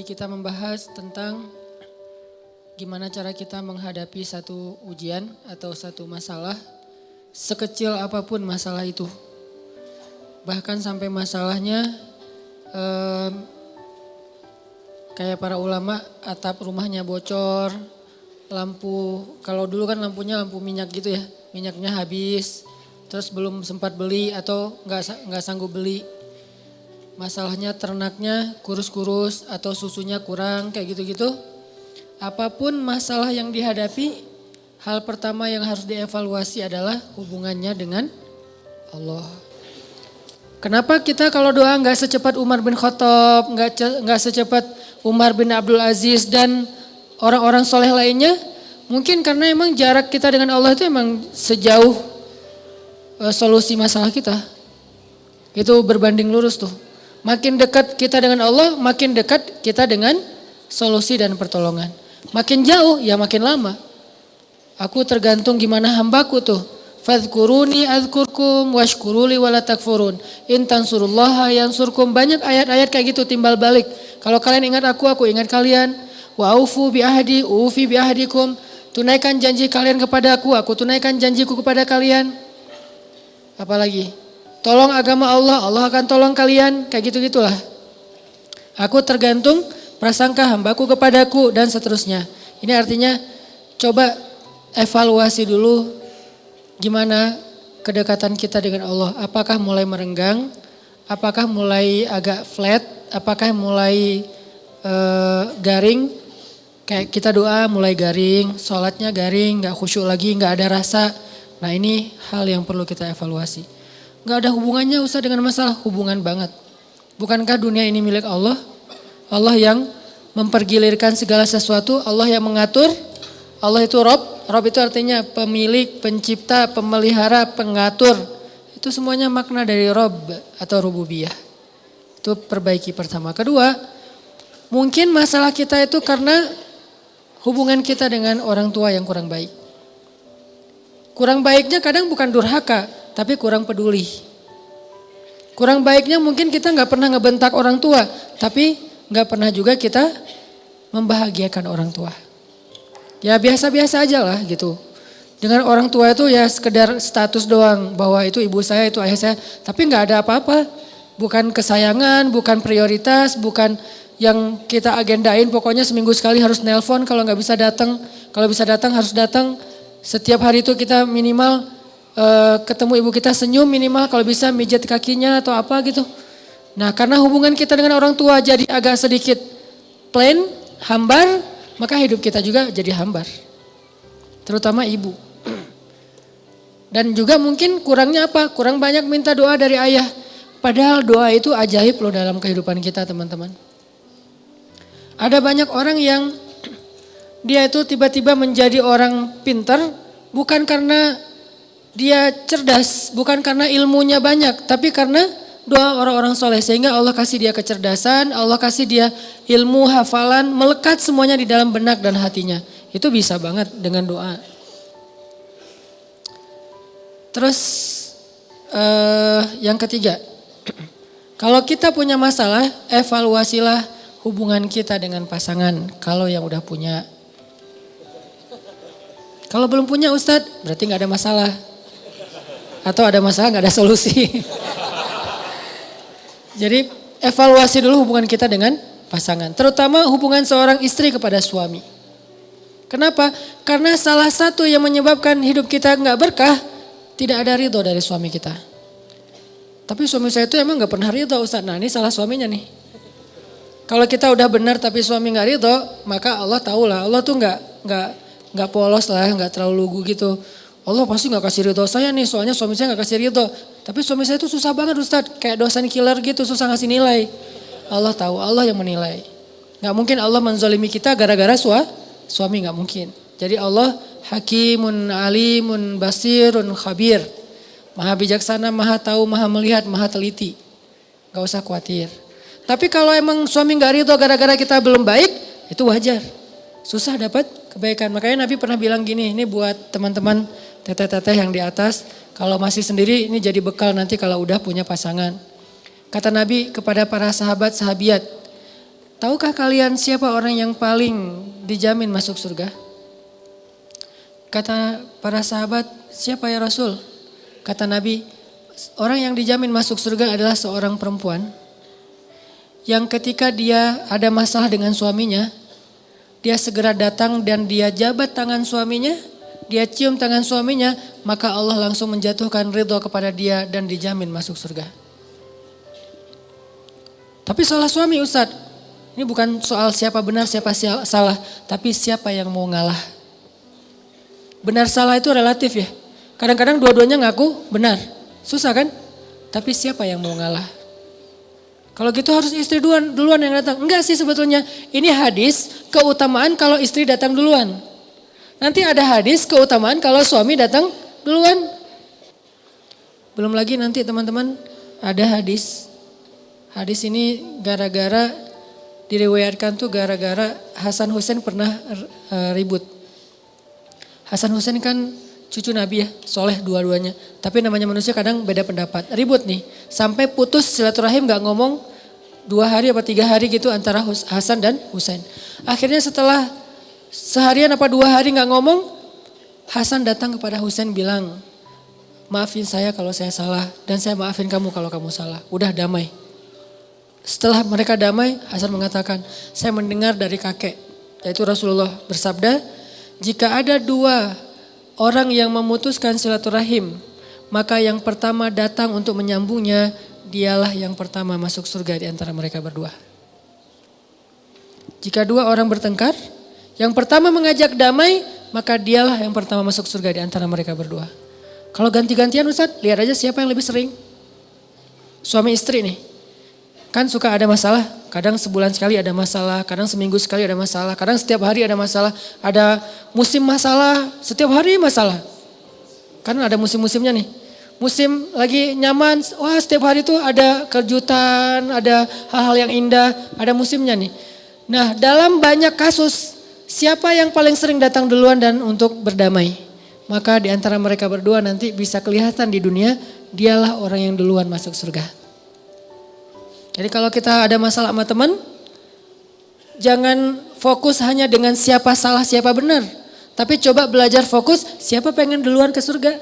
Tadi kita membahas tentang gimana cara kita menghadapi satu ujian atau satu masalah, sekecil apapun masalah itu. Bahkan sampai masalahnya kayak para ulama, atap rumahnya bocor, lampu, kalau dulu kan lampunya lampu minyak gitu ya, minyaknya habis, terus belum sempat beli atau nggak sanggup beli. Masalahnya ternaknya kurus-kurus atau susunya kurang kayak gitu-gitu. Apapun masalah yang dihadapi, hal pertama yang harus dievaluasi adalah hubungannya dengan Allah. Kenapa kita kalau doa nggak secepat Umar bin Khattab, nggak secepat Umar bin Abdul Aziz dan orang-orang soleh lainnya? Mungkin karena emang jarak kita dengan Allah itu emang sejauh solusi masalah kita. Itu berbanding lurus tuh. Makin dekat kita dengan Allah, makin dekat kita dengan solusi dan pertolongan. Makin jauh, ya makin lama. Aku tergantung gimana hambaku tuh. Fadhkuruni adzkurkum washkuruli wala takfurun. In tansurullaha yansurkum. Banyak ayat-ayat kayak gitu timbal balik. Kalau kalian ingat aku ingat kalian. Wa aufu bi ahdi, ufi bi ahdikum. Tunaikan janji kalian kepada aku tunaikan janjiku kepada kalian. Apalagi? Tolong agama Allah, Allah akan tolong kalian, kayak gitu-gitulah. Aku tergantung prasangka hambaku kepadaku dan seterusnya. Ini artinya coba evaluasi dulu gimana kedekatan kita dengan Allah. Apakah mulai merenggang, apakah mulai agak flat, apakah mulai garing. Kayak kita doa mulai garing, sholatnya garing, gak khusyuk lagi, gak ada rasa. Nah ini hal yang perlu kita evaluasi. Gak ada hubungannya Ustaz dengan masalah, hubungan banget. Bukankah dunia ini milik Allah? Allah yang mempergilirkan segala sesuatu, Allah yang mengatur. Allah itu Rob, Rob itu artinya pemilik, pencipta, pemelihara, pengatur. Itu semuanya makna dari Rob atau rububiyah. Itu perbaiki pertama. Kedua, mungkin masalah kita itu karena hubungan kita dengan orang tua yang kurang baik. Kurang baiknya kadang bukan durhaka, tapi kurang peduli. Kurang baiknya mungkin kita gak pernah ngebentak orang tua, tapi gak pernah juga kita membahagiakan orang tua. Ya biasa-biasa aja lah gitu. Dengan orang tua itu ya sekedar status doang, bahwa itu ibu saya, itu ayah saya, tapi gak ada apa-apa. Bukan kesayangan, bukan prioritas, bukan yang kita agendain, pokoknya seminggu sekali harus nelpon, kalau gak bisa datang, kalau bisa datang harus datang. Setiap hari itu kita minimal ketemu ibu kita senyum, minimal kalau bisa mijat kakinya atau apa gitu. Nah karena hubungan kita dengan orang tua jadi agak sedikit plain, hambar, maka hidup kita juga jadi hambar. Terutama ibu. Dan juga mungkin kurangnya apa? Kurang banyak minta doa dari ayah. Padahal doa itu ajaib loh dalam kehidupan kita teman-teman. Ada banyak orang yang dia itu tiba-tiba menjadi orang pintar bukan karena dia cerdas, bukan karena ilmunya banyak, tapi karena doa orang-orang soleh. Sehingga Allah kasih dia kecerdasan, Allah kasih dia ilmu, hafalan, melekat semuanya di dalam benak dan hatinya. Itu bisa banget dengan doa. Terus yang ketiga, kalau kita punya masalah, evaluasilah hubungan kita dengan pasangan. Kalau yang udah punya. Kalau belum punya Ustadz, berarti gak ada masalah. Atau ada masalah gak ada solusi. Jadi evaluasi dulu hubungan kita dengan pasangan. Terutama hubungan seorang istri kepada suami. Kenapa? Karena salah satu yang menyebabkan hidup kita gak berkah, tidak ada ridho dari suami kita. Tapi suami saya itu emang gak pernah ridho Ustadz. Nah ini salah suaminya nih. Kalau kita udah benar tapi suami gak ridho, maka Allah tahulah. Allah tuh gak polos lah, gak terlalu lugu gitu. Allah pasti gak kasih ridho saya nih, soalnya suami saya gak kasih ridho. Tapi suami saya itu susah banget Ustadz, kayak dosen killer gitu, susah ngasih nilai. Allah tahu, Allah yang menilai. Gak mungkin Allah menzalimi kita gara-gara suami, gak mungkin. Jadi Allah hakimun, alimun, basirun, khabir. Maha bijaksana, maha tahu, maha melihat, maha teliti. Gak usah khawatir. Tapi kalau emang suami gak ridho gara-gara kita belum baik, itu wajar. Susah dapat kebaikan. Makanya Nabi pernah bilang gini, ini buat teman-teman teteh-teteh yang di atas, kalau masih sendiri ini jadi bekal nanti kalau udah punya pasangan. Kata Nabi kepada para sahabat sahabiat, Tahukah kalian siapa orang yang paling dijamin masuk surga? Kata para sahabat, siapa ya Rasul? Kata Nabi, orang yang dijamin masuk surga adalah seorang perempuan yang ketika dia ada masalah dengan suaminya, dia segera datang dan dia jabat tangan suaminya, dia cium tangan suaminya, maka Allah langsung menjatuhkan ridho kepada dia dan dijamin masuk surga. Tapi salah suami Ustadz, ini bukan soal siapa benar siapa salah, tapi siapa yang mau ngalah. Benar salah itu relatif ya. Kadang-kadang dua-duanya ngaku benar, susah kan? Tapi siapa yang mau ngalah? Kalau gitu harus istri duluan yang datang. Enggak sih sebetulnya. Ini hadis keutamaan kalau istri datang duluan. Nanti ada hadis keutamaan kalau suami datang duluan. Belum lagi nanti teman-teman ada hadis. Hadis ini gara-gara diriwayatkan tuh gara-gara Hasan Husain pernah ribut. Hasan Husain kan cucu Nabi ya, soleh dua-duanya. Tapi namanya manusia kadang beda pendapat. Ribut nih, sampai putus silaturahim gak ngomong 2 hari apa 3 hari gitu antara Hasan dan Husain. Akhirnya setelah seharian apa 2 hari gak ngomong, Hasan datang kepada Husain bilang, maafin saya kalau saya salah dan saya maafin kamu kalau kamu salah. Udah damai. Setelah mereka damai, Hasan mengatakan, saya mendengar dari kakek, yaitu Rasulullah bersabda, jika ada 2 orang yang memutuskan silaturahim, maka yang pertama datang untuk menyambungnya, dialah yang pertama masuk surga di antara mereka berdua. Jika 2 orang bertengkar, yang pertama mengajak damai, maka dialah yang pertama masuk surga di antara mereka berdua. Kalau ganti-gantian Ustadz, lihat aja siapa yang lebih sering. Suami istri nih, kan suka ada masalah. Kadang sebulan sekali ada masalah, kadang seminggu sekali ada masalah, kadang setiap hari ada masalah. Ada musim masalah, setiap hari masalah. Kan ada musim-musimnya nih. Musim lagi nyaman, wah setiap hari tuh ada kejutan, ada hal-hal yang indah, ada musimnya nih. Nah dalam banyak kasus, siapa yang paling sering datang duluan dan untuk berdamai? Maka di antara mereka berdua nanti bisa kelihatan di dunia, dialah orang yang duluan masuk surga. Jadi kalau kita ada masalah sama teman, jangan fokus hanya dengan siapa salah siapa benar. Tapi coba belajar fokus siapa pengen duluan ke surga.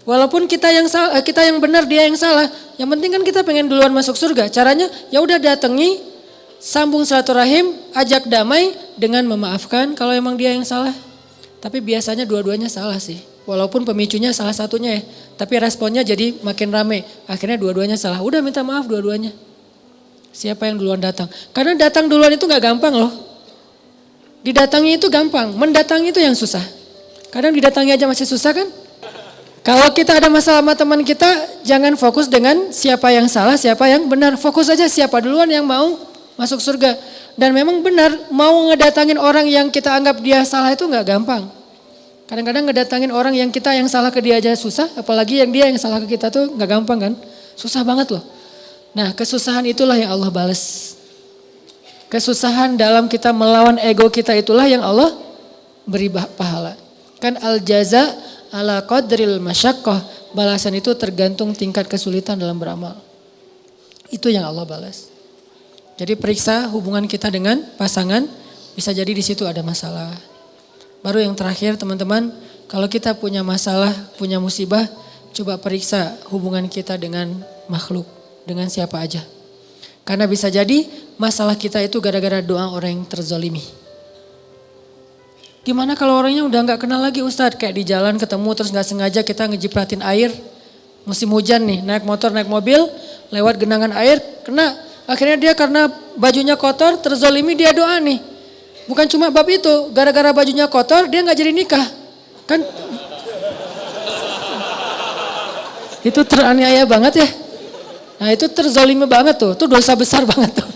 Walaupun kita yang salah, kita yang benar dia yang salah. Yang penting kan kita pengen duluan masuk surga. Caranya ya udah datangi, sambung silaturahim, ajak damai dengan memaafkan kalau emang dia yang salah. Tapi biasanya dua-duanya salah sih. Walaupun pemicunya salah satunya ya. Tapi responnya jadi makin rame. Akhirnya dua-duanya salah. Udah minta maaf dua-duanya. Siapa yang duluan datang. Karena datang duluan itu gak gampang loh. Didatangi itu gampang. Mendatangi itu yang susah. Kadang didatangi aja masih susah kan. Kalau kita ada masalah sama teman kita. Jangan fokus dengan siapa yang salah, siapa yang benar. Fokus aja siapa duluan yang mau masuk surga. Dan memang benar mau ngedatangin orang yang kita anggap dia salah itu gak gampang. Kadang-kadang ngedatangin orang yang kita yang salah ke dia aja susah, apalagi yang dia yang salah ke kita tuh gak gampang kan. Susah banget loh. Nah kesusahan itulah yang Allah balas. Kesusahan dalam kita melawan ego kita itulah yang Allah beri pahala. Kan al-jaza ala qadril masyaqqah. Balasan itu tergantung tingkat kesulitan dalam beramal. Itu yang Allah balas. Jadi periksa hubungan kita dengan pasangan, bisa jadi di situ ada masalah. Baru yang terakhir teman-teman, kalau kita punya masalah, punya musibah, coba periksa hubungan kita dengan makhluk, dengan siapa aja. Karena bisa jadi masalah kita itu gara-gara doa orang yang terzolimi. Gimana kalau orangnya udah gak kenal lagi Ustadz, kayak di jalan ketemu terus gak sengaja kita ngejipratin air, musim hujan nih, naik motor, naik mobil, lewat genangan air, kena. Akhirnya dia karena bajunya kotor, terzolimi dia doa nih. Bukan cuma bab itu, gara-gara bajunya kotor dia gak jadi nikah. Kan itu teraniaya banget ya. Nah itu terzolimi banget tuh, itu dosa besar banget tuh.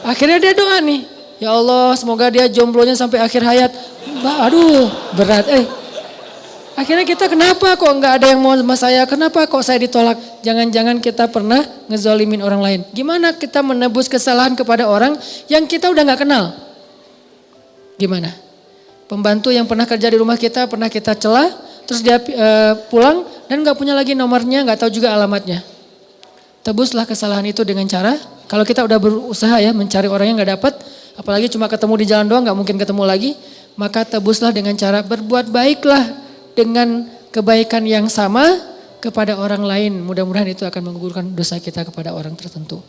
Akhirnya dia doa nih, ya Allah semoga dia jomblonya sampai akhir hayat. Aduh berat Akhirnya kita kenapa kok gak ada yang mau sama saya, kenapa kok saya ditolak. Jangan-jangan kita pernah ngezolimin orang lain. Gimana kita menebus kesalahan kepada orang yang kita udah gak kenal. Gimana? Pembantu yang pernah kerja di rumah kita, pernah kita celah, terus dia pulang dan gak punya lagi nomornya, gak tahu juga alamatnya. Tebuslah kesalahan itu dengan cara Kalau kita udah berusaha ya mencari orang yang gak dapat, apalagi cuma ketemu di jalan doang gak mungkin ketemu lagi, maka tebuslah dengan cara berbuat baiklah dengan kebaikan yang sama kepada orang lain. Mudah-mudahan itu akan menggugurkan dosa kita kepada orang tertentu.